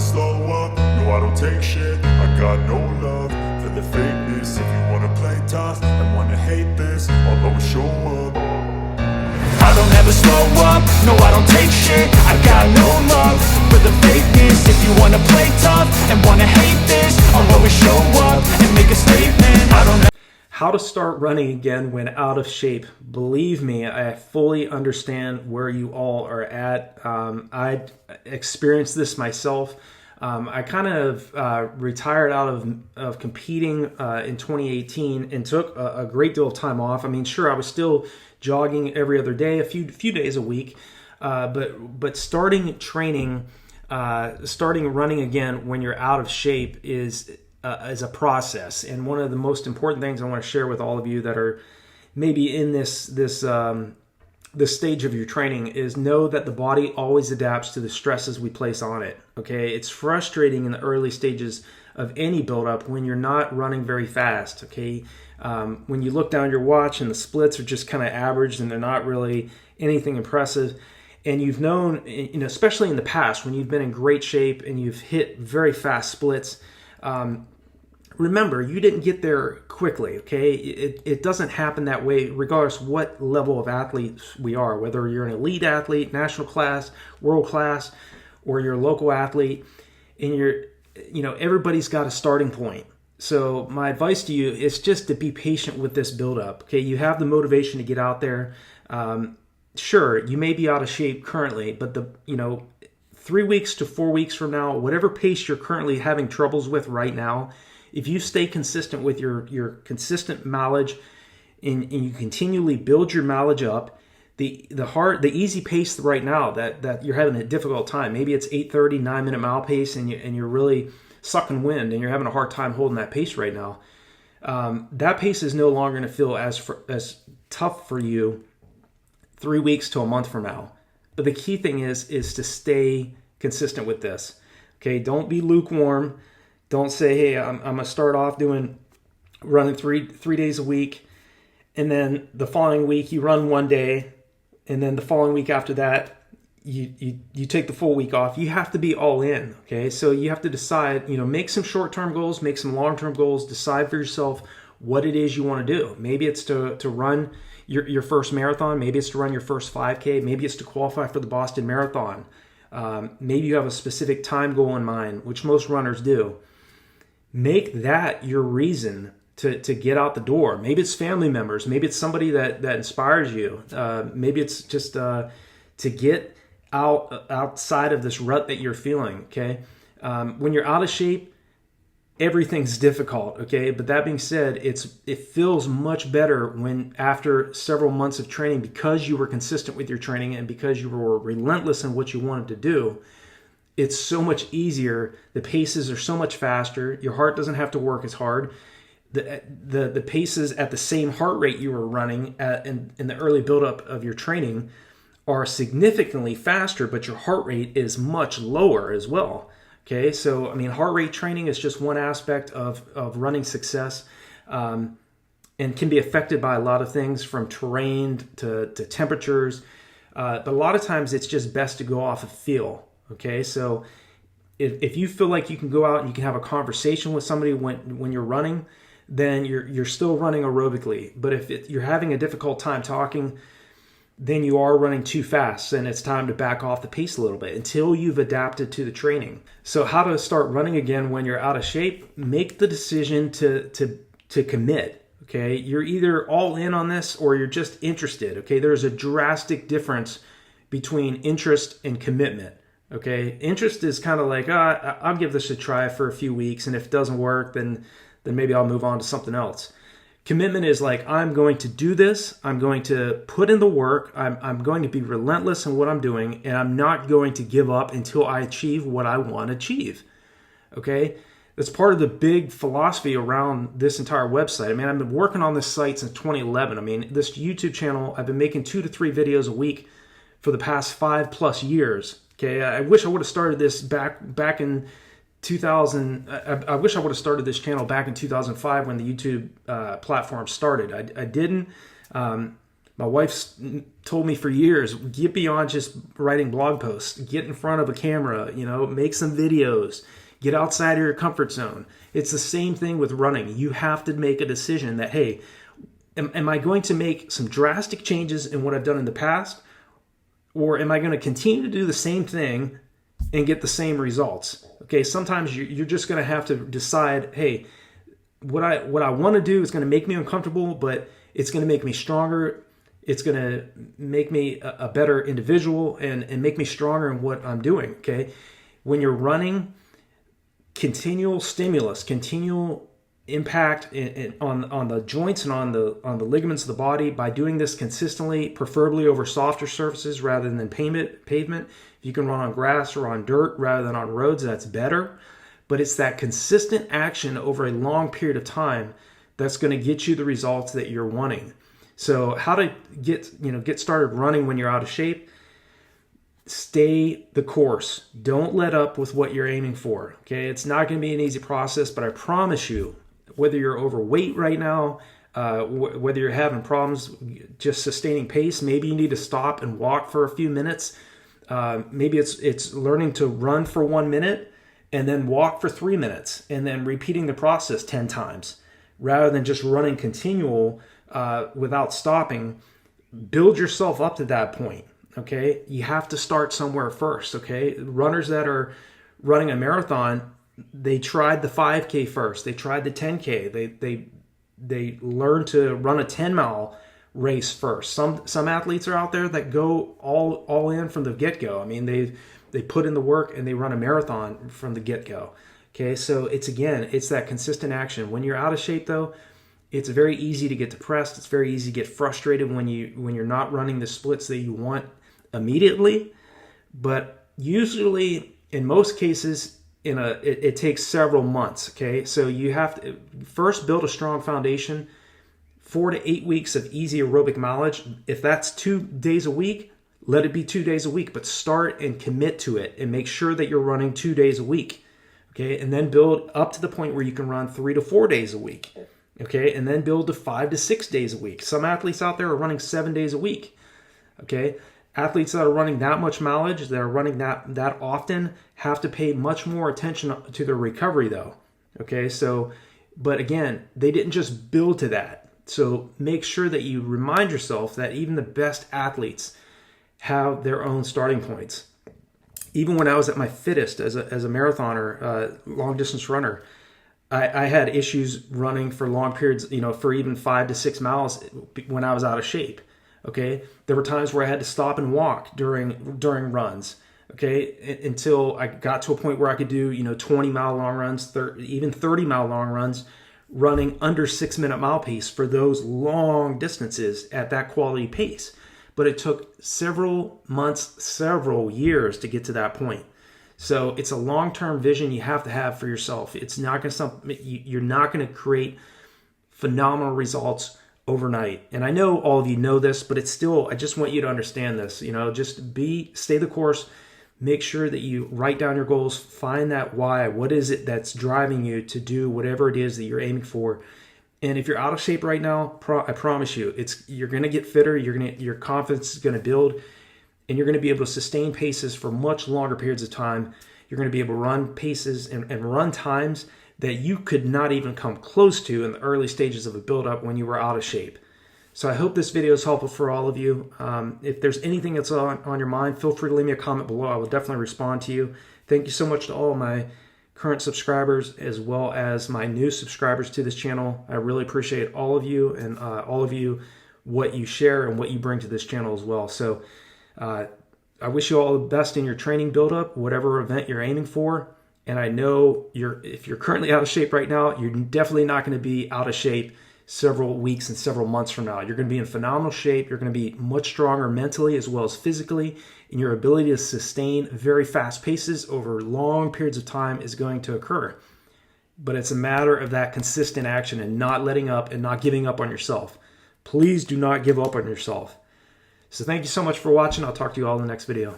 slow up, no I don't take shit. I got no love for the fakeness. If you wanna play tough and wanna hate this, I'll always show up. I don't ever slow up, no I don't take shit. I got no love for the fakeness. If you wanna play tough and wanna hate this, I'll always show up and make a statement. I don't. How to start running again when out of shape. Believe me, I fully understand where you all are at. I experienced this myself. I kind of retired out of competing in 2018 and took a great deal of time off. I mean, sure, I was still jogging every other day, a few days a week, but starting training, starting running again when you're out of shape is a process. And one of the most important things I want to share with all of you that are maybe in this stage of your training is know that the body always adapts to the stresses we place on it. Okay, it's frustrating in the early stages of any buildup when you're not running very fast. Okay, when you look down your watch and the splits are just kind of average and they're not really anything impressive, and you've known, especially in the past when you've been in great shape and you've hit very fast splits. Remember, you didn't get there quickly, okay? It doesn't happen that way regardless what level of athletes we are, whether you're an elite athlete, national class, world class, or you're a local athlete, and everybody's got a starting point. So my advice to you is just to be patient with this buildup, okay? You have the motivation to get out there. Sure, you may be out of shape currently, but 3 weeks to 4 weeks from now, whatever pace you're currently having troubles with right now, if you stay consistent with your consistent mileage and you continually build your mileage up, the easy pace right now that you're having a difficult time, maybe it's 8:30, 9-minute mile pace and you're really sucking wind and you're having a hard time holding that pace right now, that pace is no longer going to feel as tough for you 3 weeks to a month from now. But the key thing is to stay consistent with this. Okay, don't be lukewarm. Don't say, hey, I'm gonna start off running three days a week, and then the following week you run 1 day, and then the following week after that you take the full week off. You have to be all in. Okay, so you have to decide. Make some short-term goals, make some long-term goals. Decide for yourself what it is you want to do. Maybe it's to run your first marathon. Maybe it's to run your first 5K. Maybe it's to qualify for the Boston Marathon. Maybe you have a specific time goal in mind, which most runners do. Make that your reason to get out the door. Maybe it's family members. Maybe it's somebody that inspires you. Maybe it's just to get outside of this rut that you're feeling. Okay, when you're out of shape, everything's difficult. Okay, but that being said, it feels much better when after several months of training, because you were consistent with your training and because you were relentless in what you wanted to do. It's so much easier. The paces are so much faster. Your heart doesn't have to work as hard. The paces at the same heart rate you were running in the early buildup of your training are significantly faster, but your heart rate is much lower as well. Okay, so I mean, heart rate training is just one aspect of running success, and can be affected by a lot of things from terrain to temperatures. But a lot of times it's just best to go off of feel. Okay, so if you feel like you can go out and you can have a conversation with somebody when you're running, then you're still running aerobically. But if you're having a difficult time talking, then you are running too fast and it's time to back off the pace a little bit until you've adapted to the training. So how to start running again when you're out of shape? Make the decision to commit. Okay, you're either all in on this or you're just interested. Okay, there's a drastic difference between interest and commitment. Okay, interest is kind of like, I'll give this a try for a few weeks, and if it doesn't work, then maybe I'll move on to something else. Commitment is like, I'm going to do this, I'm going to put in the work, I'm going to be relentless in what I'm doing, and I'm not going to give up until I achieve what I want to achieve. Okay, that's part of the big philosophy around this entire website. I mean, I've been working on this site since 2011. I mean, this YouTube channel, I've been making 2 to 3 videos a week for the past 5+ years. Okay, I wish I would have started this back in 2000. I wish I would have started this channel back in 2005 when the YouTube platform started. I didn't. My wife's told me for years, get beyond just writing blog posts. Get in front of a camera, make some videos. Get outside of your comfort zone. It's the same thing with running. You have to make a decision that, hey, am I going to make some drastic changes in what I've done in the past? Or am I going to continue to do the same thing and get the same results? Okay, sometimes you're just going to have to decide, hey, what I want to do is going to make me uncomfortable, but it's going to make me stronger. It's going to make me a better individual and make me stronger in what I'm doing, okay? When you're running, continual stimulus, continual impact on the joints and on the ligaments of the body by doing this consistently, preferably over softer surfaces rather than pavement. If you can run on grass or on dirt rather than on roads, that's better. But it's that consistent action over a long period of time that's going to get you the results that you're wanting. So how to get started running when you're out of shape? Stay the course. Don't let up with what you're aiming for. Okay, it's not going to be an easy process, but I promise you, whether you're overweight right now, whether you're having problems just sustaining pace, maybe you need to stop and walk for a few minutes. Maybe it's learning to run for 1 minute and then walk for 3 minutes and then repeating the process 10 times rather than just running continual without stopping. Build yourself up to that point. Okay, you have to start somewhere first. Okay, runners that are running a marathon, they tried the 5K first. They tried the 10K. They learned to run a 10-mile race first. Some athletes are out there that go all in from the get-go. I mean, they put in the work and they run a marathon from the get-go. Okay, so it's that consistent action. When you're out of shape, though, it's very easy to get depressed. It's very easy to get frustrated when you're not running the splits that you want immediately. But usually, in most cases, it takes several months. Okay, so you have to first build a strong foundation. 4 to 8 weeks of easy aerobic mileage. If that's 2 days a week, let it be 2 days a week, but start and commit to it and make sure that you're running 2 days a week. Okay, and then build up to the point where you can run 3 to 4 days a week. Okay, and then build to 5 to 6 days a week. Some athletes out there are running 7 days a week. Okay, athletes that are running that much mileage, that are running that often, have to pay much more attention to their recovery, though. Okay, so, but again, they didn't just build to that. So make sure that you remind yourself that even the best athletes have their own starting points. Even when I was at my fittest as a marathoner, long distance runner, I had issues running for long periods, for even 5 to 6 miles when I was out of shape. Okay, there were times where I had to stop and walk during runs. Okay, until I got to a point where I could do 20-mile long runs, even 30-mile long runs, running under 6-minute mile pace for those long distances at that quality pace. But it took several months, several years to get to that point. So it's a long-term vision you have to have for yourself. It's not going to you're not going to create phenomenal results overnight. And I know all of you know this, but it's still, I just want you to understand this. Just stay the course. Make sure that you write down your goals, find that why. What is it that's driving you to do whatever it is that you're aiming for? And if you're out of shape right now, I promise you, you're going to get fitter. Your confidence is going to build, and you're going to be able to sustain paces for much longer periods of time. You're going to be able to run paces and run times that you could not even come close to in the early stages of a build-up when you were out of shape. So I hope this video is helpful for all of you. If there's anything that's on your mind, feel free to leave me a comment below. I will definitely respond to you. Thank you so much to all my current subscribers as well as my new subscribers to this channel. I really appreciate all of you and all of you, what you share and what you bring to this channel as well. So I wish you all the best in your training buildup, whatever event you're aiming for. And I know if you're currently out of shape right now, you're definitely not going to be out of shape several weeks and several months from now. You're going to be in phenomenal shape. You're going to be much stronger mentally as well as physically, and your ability to sustain very fast paces over long periods of time is going to occur. But it's a matter of that consistent action and not letting up and not giving up on yourself. Please do not give up on yourself. So thank you so much for watching. I'll talk to you all in the next video.